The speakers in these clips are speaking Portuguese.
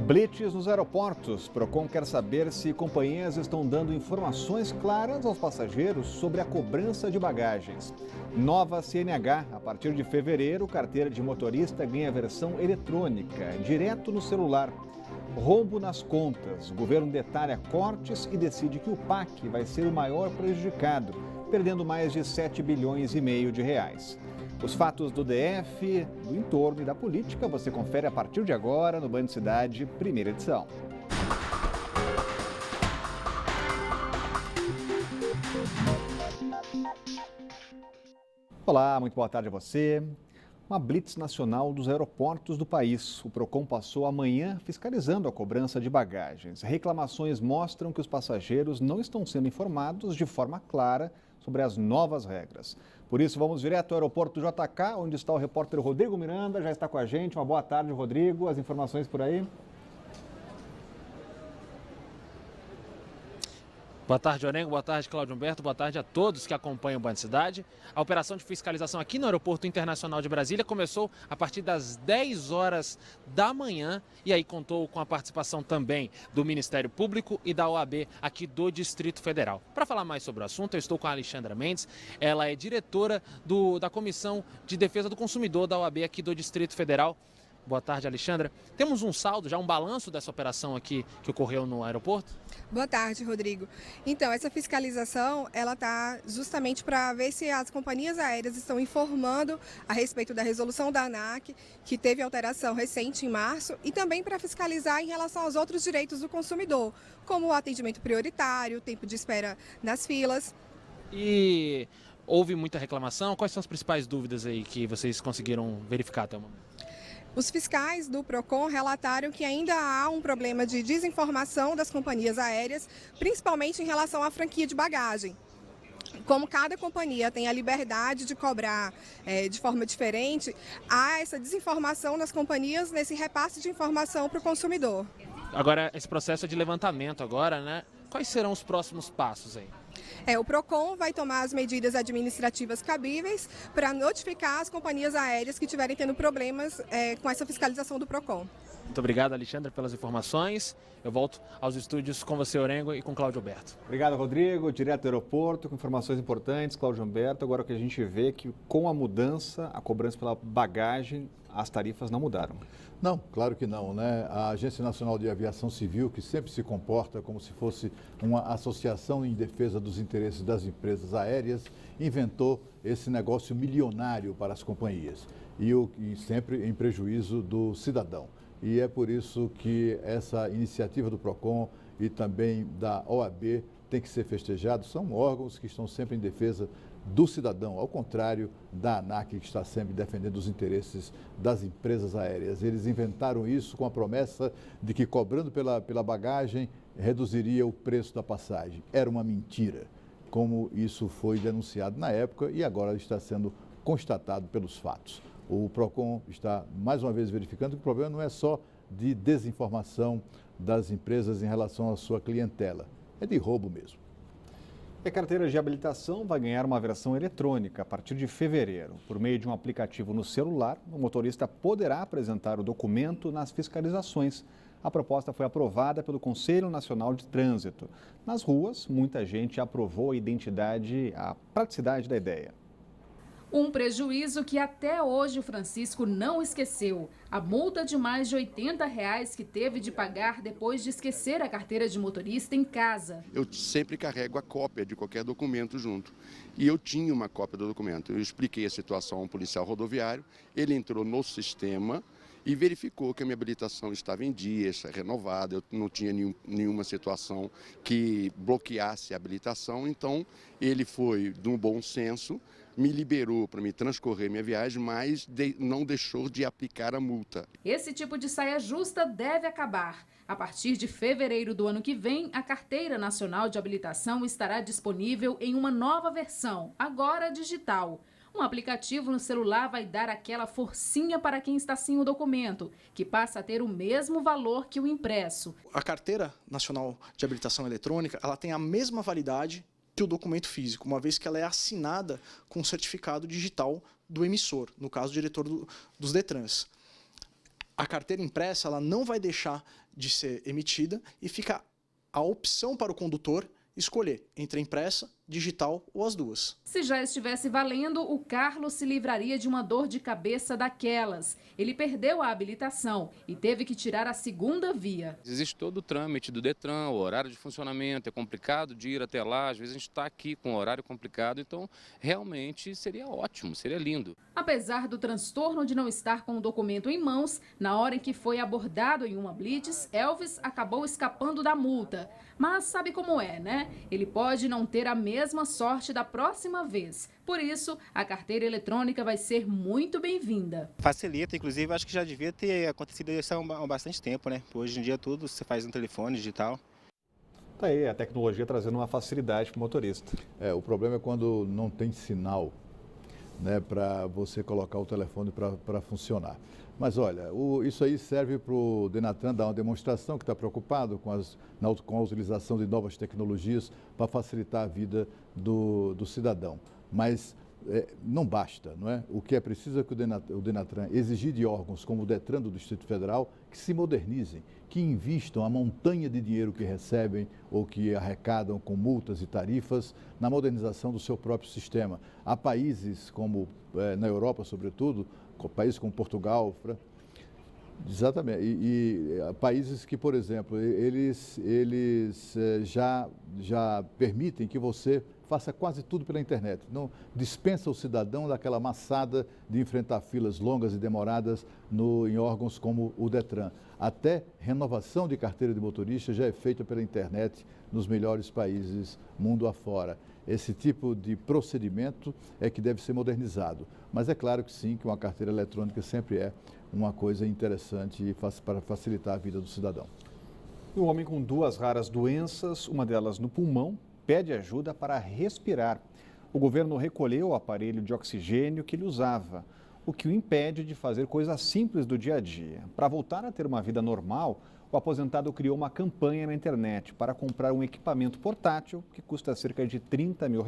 Blitz nos aeroportos. Procon quer saber se companhias estão dando informações claras aos passageiros sobre a cobrança de bagagens. Nova CNH. A partir de fevereiro, carteira de motorista ganha versão eletrônica, direto no celular. Rombo nas contas. O governo detalha cortes e decide que o PAC vai ser o maior prejudicado, perdendo mais de 7,5 bilhões de reais. Os fatos do DF, do entorno e da política você confere a partir de agora no Band Cidade, primeira edição. Olá, muito boa tarde a você. Uma blitz nacional dos aeroportos do país. O Procon passou amanhã fiscalizando a cobrança de bagagens. Reclamações mostram que os passageiros não estão sendo informados de forma clara sobre as novas regras. Por isso, vamos direto ao aeroporto JK, onde está o repórter Rodrigo Miranda, já está com a gente. Uma boa tarde, Rodrigo. As informações por aí? Boa tarde, Orengo. Boa tarde, Cláudio Humberto. Boa tarde a todos que acompanham o Band Cidade. A operação de fiscalização aqui no Aeroporto Internacional de Brasília começou a partir das 10 horas da manhã e aí contou com a participação também do Ministério Público e da OAB aqui do Distrito Federal. Para falar mais sobre o assunto, eu estou com a Alexandra Mendes. Ela é diretora da Comissão de Defesa do Consumidor da OAB aqui do Distrito Federal. Boa tarde, Alexandra. Temos um saldo, já um balanço dessa operação aqui que ocorreu no aeroporto? Boa tarde, Rodrigo. Então, essa fiscalização, ela está justamente para ver se as companhias aéreas estão informando a respeito da resolução da ANAC, que teve alteração recente em março, e também para fiscalizar em relação aos outros direitos do consumidor, como o atendimento prioritário, o tempo de espera nas filas. E houve muita reclamação? Quais são as principais dúvidas aí que vocês conseguiram verificar até o momento? Os fiscais do Procon relataram que ainda há um problema de desinformação das companhias aéreas, principalmente em relação à franquia de bagagem. Como cada companhia tem a liberdade de cobrar de forma diferente, há essa desinformação nas companhias nesse repasse de informação para o consumidor. Agora, esse processo é de levantamento agora, né? Quais serão os próximos passos aí? O Procon vai tomar as medidas administrativas cabíveis para notificar as companhias aéreas que estiverem tendo problemas com essa fiscalização do Procon. Muito obrigado, Alexandre, pelas informações. Eu volto aos estúdios com você, Orengo, e com Cláudio Humberto. Obrigado, Rodrigo. Direto do aeroporto, com informações importantes, Cláudio Humberto. Agora o que a gente vê é que com a mudança, a cobrança pela bagagem, as tarifas não mudaram. Não, claro que não, né? A Agência Nacional de Aviação Civil, que sempre se comporta como se fosse uma associação em defesa dos interesses das empresas aéreas, inventou esse negócio milionário para as companhias e sempre em prejuízo do cidadão. E é por isso que essa iniciativa do Procon e também da OAB tem que ser festejada. São órgãos que estão sempre em defesa do cidadão, ao contrário da ANAC, que está sempre defendendo os interesses das empresas aéreas. Eles inventaram isso com a promessa de que, cobrando pela bagagem, reduziria o preço da passagem. Era uma mentira, como isso foi denunciado na época e agora está sendo constatado pelos fatos. O Procon está, mais uma vez, verificando que o problema não é só de desinformação das empresas em relação à sua clientela, é de roubo mesmo. E a carteira de habilitação vai ganhar uma versão eletrônica a partir de fevereiro. Por meio de um aplicativo no celular, o motorista poderá apresentar o documento nas fiscalizações. A proposta foi aprovada pelo Conselho Nacional de Trânsito. Nas ruas, muita gente aprovou a praticidade da ideia. Um prejuízo que até hoje o Francisco não esqueceu. A multa de mais de R$80 que teve de pagar depois de esquecer a carteira de motorista em casa. Eu sempre carrego a cópia de qualquer documento junto. E eu tinha uma cópia do documento. Eu expliquei a situação a um policial rodoviário, ele entrou no sistema e verificou que a minha habilitação estava em dia, renovada, eu não tinha nenhuma situação que bloqueasse a habilitação. Então, ele foi, de um bom senso, me liberou para me transcorrer minha viagem, mas não deixou de aplicar a multa. Esse tipo de saia justa deve acabar. A partir de fevereiro do ano que vem, a Carteira Nacional de Habilitação estará disponível em uma nova versão, agora digital. Um aplicativo no celular vai dar aquela forcinha para quem está sem o documento, que passa a ter o mesmo valor que o impresso. A Carteira Nacional de Habilitação Eletrônica, ela tem a mesma validade que o documento físico, uma vez que ela é assinada com o certificado digital do emissor, no caso, o diretor dos Detrans. A carteira impressa ela não vai deixar de ser emitida e fica a opção para o condutor escolher entre a impressa, digital ou as duas. Se já estivesse valendo, o Carlos se livraria de uma dor de cabeça daquelas. Ele perdeu a habilitação e teve que tirar a segunda via. Existe todo o trâmite do Detran, o horário de funcionamento, é complicado de ir até lá, às vezes a gente está aqui com o horário complicado, então realmente seria ótimo, seria lindo. Apesar do transtorno de não estar com o documento em mãos, na hora em que foi abordado em uma blitz, Elvis acabou escapando da multa. Mas sabe como é, né? Ele pode não ter a mesma sorte da próxima vez. Por isso, a carteira eletrônica vai ser muito bem-vinda. Facilita, inclusive, acho que já devia ter acontecido isso há bastante tempo, né? Hoje em dia tudo você faz no telefone digital. Tá aí a tecnologia trazendo uma facilidade para o motorista. O problema é quando não tem sinal, né, para você colocar o telefone para funcionar. Mas olha, isso aí serve para o Denatran dar uma demonstração que está preocupado com a utilização de novas tecnologias para facilitar a vida do cidadão. Mas não basta, não é? O que é preciso é que o Denatran exigir de órgãos como o Detran do Distrito Federal que se modernizem, que invistam a montanha de dinheiro que recebem ou que arrecadam com multas e tarifas na modernização do seu próprio sistema. Há países como, na Europa sobretudo, países como Portugal, exatamente, e países que, por exemplo, eles já permitem que você faça quase tudo pela internet. Não dispensa o cidadão daquela maçada de enfrentar filas longas e demoradas em órgãos como o Detran. Até renovação de carteira de motorista já é feita pela internet nos melhores países mundo afora. Esse tipo de procedimento é que deve ser modernizado. Mas é claro que sim, que uma carteira eletrônica sempre é uma coisa interessante para facilitar a vida do cidadão. E um homem com 2 raras doenças, uma delas no pulmão, pede ajuda para respirar. O governo recolheu o aparelho de oxigênio que ele usava, o que o impede de fazer coisas simples do dia a dia. Para voltar a ter uma vida normal, o aposentado criou uma campanha na internet para comprar um equipamento portátil que custa cerca de R$30 mil.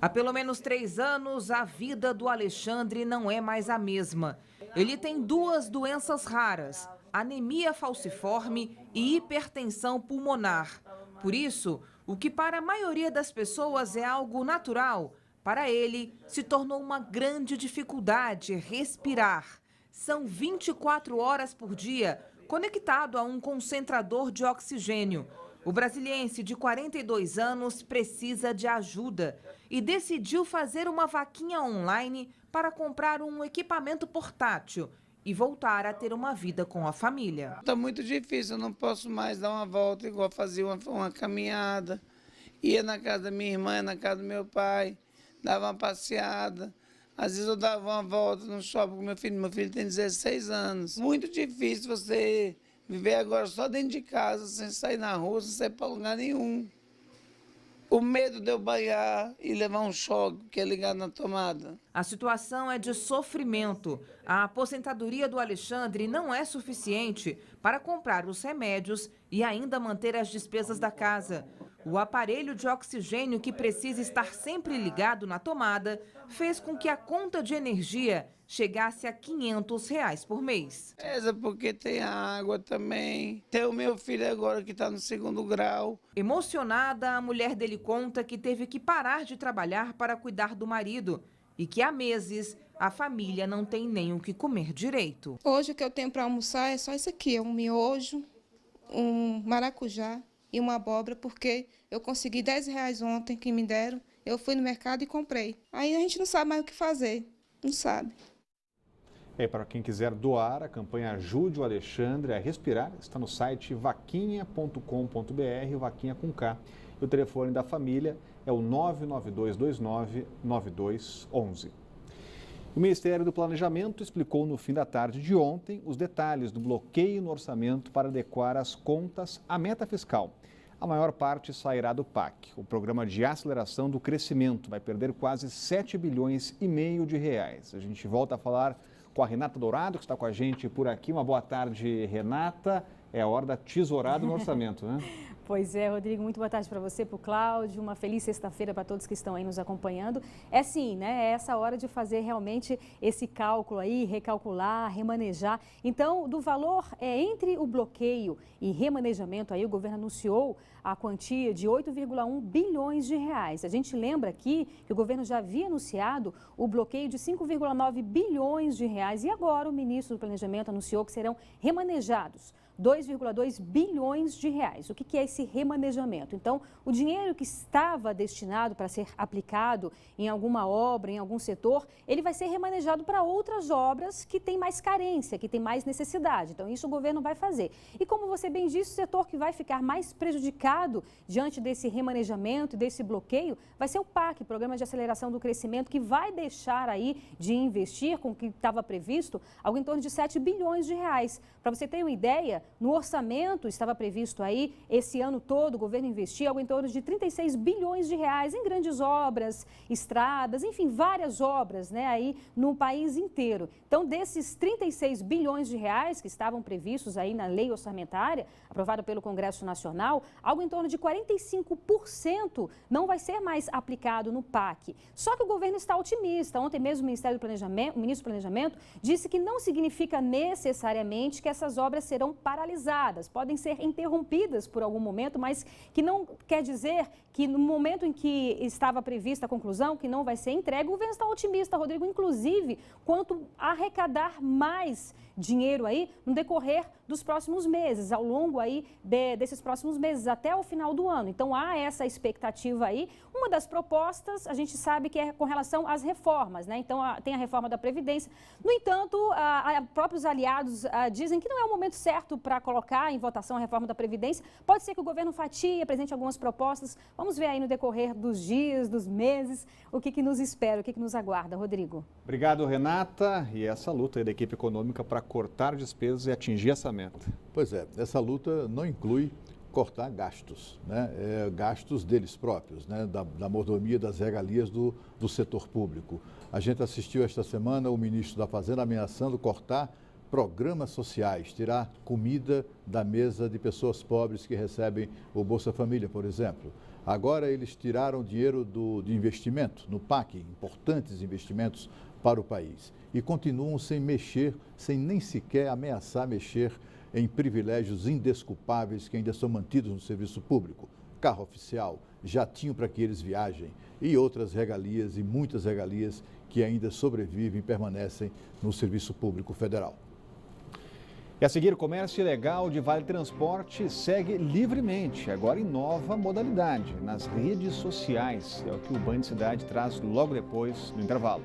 Há pelo menos 3 anos, a vida do Alexandre não é mais a mesma. Ele tem 2 doenças raras, anemia falciforme e hipertensão pulmonar. Por isso, o que para a maioria das pessoas é algo natural, para ele se tornou uma grande dificuldade respirar. São 24 horas por dia conectado a um concentrador de oxigênio. O brasiliense de 42 anos precisa de ajuda e decidiu fazer uma vaquinha online para comprar um equipamento portátil e voltar a ter uma vida com a família. Está muito difícil, eu não posso mais dar uma volta igual fazia uma caminhada. Ia na casa da minha irmã, na casa do meu pai, dava uma passeada. Às vezes eu dava uma volta no shopping com meu filho tem 16 anos. Muito difícil você viver agora só dentro de casa, sem sair na rua, sem sair para lugar nenhum. O medo de eu banhar e levar um choque que é ligado na tomada. A situação é de sofrimento. A aposentadoria do Alexandre não é suficiente para comprar os remédios e ainda manter as despesas da casa. O aparelho de oxigênio, que precisa estar sempre ligado na tomada, fez com que a conta de energia chegasse a R$500 por mês. Porque tem água também. Tem o meu filho agora que está no 2º grau. Emocionada, a mulher dele conta que teve que parar de trabalhar para cuidar do marido e que há meses a família não tem nem o que comer direito. Hoje o que eu tenho para almoçar é só isso aqui, um miojo, um maracujá e uma abóbora, porque eu consegui R$10 ontem que me deram, eu fui no mercado e comprei. Aí a gente não sabe mais o que fazer, não sabe. Para quem quiser doar, a campanha Ajude o Alexandre a Respirar está no site vaquinha.com.br, vaquinha com K. E o telefone da família é o 99229-9211. O Ministério do Planejamento explicou no fim da tarde de ontem os detalhes do bloqueio no orçamento para adequar as contas à meta fiscal. A maior parte sairá do PAC. O Programa de Aceleração do Crescimento vai perder quase R$7,5 bilhões. A gente volta a falar com a Renata Dourado, que está com a gente por aqui. Uma boa tarde, Renata. é a hora da tesourada no orçamento, né? Pois é, Rodrigo, muito boa tarde para você, para o Cláudio, uma feliz sexta-feira para todos que estão aí nos acompanhando. É sim, né? É essa hora de fazer realmente esse cálculo aí, recalcular, remanejar. Então, do valor entre o bloqueio e remanejamento, aí o governo anunciou a quantia de 8,1 bilhões de reais. A gente lembra aqui que o governo já havia anunciado o bloqueio de 5,9 bilhões de reais e agora o ministro do Planejamento anunciou que serão remanejados 2,2 bilhões de reais. O que é esse remanejamento? Então, o dinheiro que estava destinado para ser aplicado em alguma obra, em algum setor, ele vai ser remanejado para outras obras que têm mais carência, que têm mais necessidade. Então, isso o governo vai fazer. E como você bem disse, o setor que vai ficar mais prejudicado diante desse remanejamento e desse bloqueio vai ser o PAC, Programa de Aceleração do Crescimento, que vai deixar aí de investir com o que estava previsto algo em torno de 7 bilhões de reais. Para você ter uma ideia, no orçamento estava previsto aí, esse ano todo, o governo investir algo em torno de 36 bilhões de reais em grandes obras, estradas, enfim, várias obras, né, aí no país inteiro. Então, desses 36 bilhões de reais que estavam previstos aí na lei orçamentária, aprovada pelo Congresso Nacional, algo em torno de 45% não vai ser mais aplicado no PAC. Só que o governo está otimista. Ontem mesmo o Ministério do Planejamento, o ministro do Planejamento disse que não significa necessariamente que essas obras serão paralisadas, podem ser interrompidas por algum momento, mas que não quer dizer que no momento em que estava prevista a conclusão, que não vai ser entregue, o governo está otimista, Rodrigo, inclusive quanto a arrecadar mais dinheiro aí no decorrer dos próximos meses, ao longo aí desses próximos meses, até o final do ano. Então há essa expectativa aí. Uma das propostas, a gente sabe que é com relação às reformas, né? Então tem a reforma da Previdência. No entanto, próprios aliados dizem que não é o momento certo para colocar em votação a reforma da Previdência. Pode ser que o governo fatie, apresente algumas propostas. Vamos ver aí no decorrer dos dias, dos meses, o que nos espera, o que nos aguarda. Rodrigo. Obrigado, Renata. E essa luta aí da equipe econômica para cortar despesas e atingir essa meta. Pois é, essa luta não inclui cortar gastos, né? Gastos deles próprios, né? Da mordomia, das regalias do setor público. A gente assistiu esta semana o ministro da Fazenda ameaçando cortar programas sociais, tirar comida da mesa de pessoas pobres que recebem o Bolsa Família, por exemplo. Agora eles tiraram dinheiro de investimento no PAC, importantes investimentos para o país, e continuam sem mexer, sem nem sequer ameaçar mexer em privilégios indesculpáveis que ainda são mantidos no serviço público, carro oficial, jatinho para que eles viajem e outras regalias e muitas regalias que ainda sobrevivem e permanecem no serviço público federal. E a seguir, o comércio ilegal de Vale Transporte segue livremente, agora em nova modalidade, nas redes sociais. É o que o Band Cidade traz logo depois do intervalo.